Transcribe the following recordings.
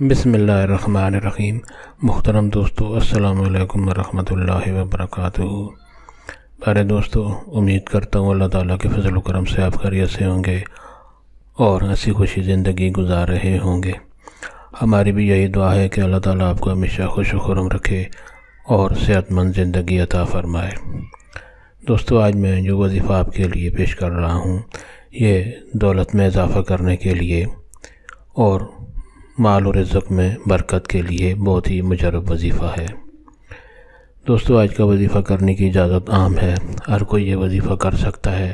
بسم اللہ الرحمن الرحیم۔ محترم دوستو، السلام علیکم ورحمۃ اللہ وبرکاتہ۔ پیارے دوستو، امید کرتا ہوں اللہ تعالیٰ کے فضل و کرم سے آپ خیریت سے ہوں گے اور ہنسی خوشی زندگی گزار رہے ہوں گے۔ ہماری بھی یہی دعا ہے کہ اللہ تعالیٰ آپ کو ہمیشہ خوش و خرم رکھے اور صحت مند زندگی عطا فرمائے۔ دوستو، آج میں جو وظیفہ آپ کے لیے پیش کر رہا ہوں یہ دولت میں اضافہ کرنے کے لیے اور مال و رزق میں برکت کے لیے بہت ہی مجرب وظیفہ ہے۔ دوستو، آج کا وظیفہ کرنے کی اجازت عام ہے، ہر کوئی یہ وظیفہ کر سکتا ہے،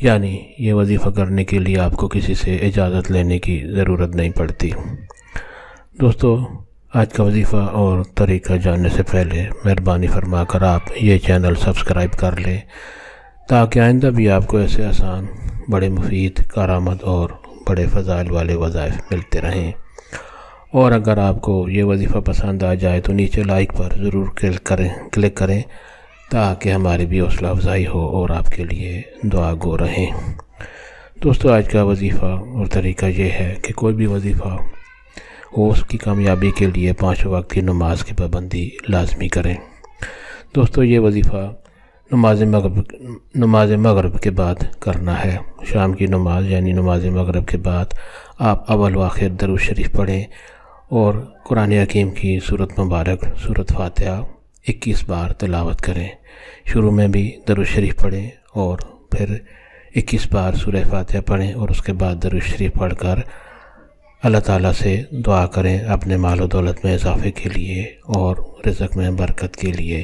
یعنی یہ وظیفہ کرنے کے لیے آپ کو کسی سے اجازت لینے کی ضرورت نہیں پڑتی۔ دوستو، آج کا وظیفہ اور طریقہ جاننے سے پہلے مہربانی فرما کر آپ یہ چینل سبسکرائب کر لیں تاکہ آئندہ بھی آپ کو ایسے آسان، بڑے مفید، کارآمد اور بڑے فضائل والے وظائف ملتے رہیں۔ اور اگر آپ کو یہ وظیفہ پسند آ جائے تو نیچے لائک پر ضرور کلک کریں تاکہ ہماری بھی حوصلہ افزائی ہو اور آپ کے لیے دعا گو رہیں۔ دوستو، آج کا وظیفہ اور طریقہ یہ ہے کہ کوئی بھی وظیفہ ہو اس کی کامیابی کے لیے 5 وقت کی نماز کی پابندی لازمی کریں۔ دوستو، یہ وظیفہ نماز مغرب کے بعد کرنا ہے۔ شام کی نماز یعنی نماز مغرب کے بعد آپ اول و آخر درود شریف پڑھیں اور قرآن حکیم کی سورت مبارک سورت فاتحہ 21 بار تلاوت کریں۔ شروع میں بھی درود شریف پڑھیں اور پھر 21 بار سورہ فاتحہ پڑھیں اور اس کے بعد درود شریف پڑھ کر اللہ تعالیٰ سے دعا کریں اپنے مال و دولت میں اضافے کے لیے اور رزق میں برکت کے لیے۔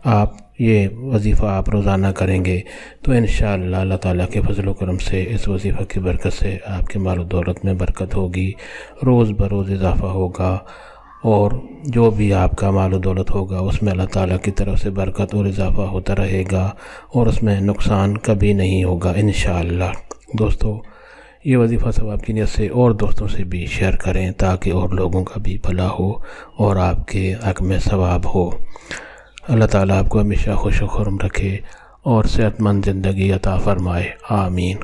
آپ یہ وظیفہ آپ روزانہ کریں گے تو انشاءاللہ اللہ تعالیٰ کے فضل و کرم سے اس وظیفہ کی برکت سے آپ کے مال و دولت میں برکت ہوگی، روز بروز اضافہ ہوگا اور جو بھی آپ کا مال و دولت ہوگا اس میں اللہ تعالیٰ کی طرف سے برکت اور اضافہ ہوتا رہے گا اور اس میں نقصان کبھی نہیں ہوگا انشاءاللہ۔ دوستو، یہ وظیفہ ثواب کی نیت سے اور دوستوں سے بھی شیئر کریں تاکہ اور لوگوں کا بھی بھلا ہو اور آپ کے حق میں ثواب ہو۔ اللہ تعالیٰ آپ کو ہمیشہ خوش و خرم رکھے اور صحت مند زندگی عطا فرمائے، آمین۔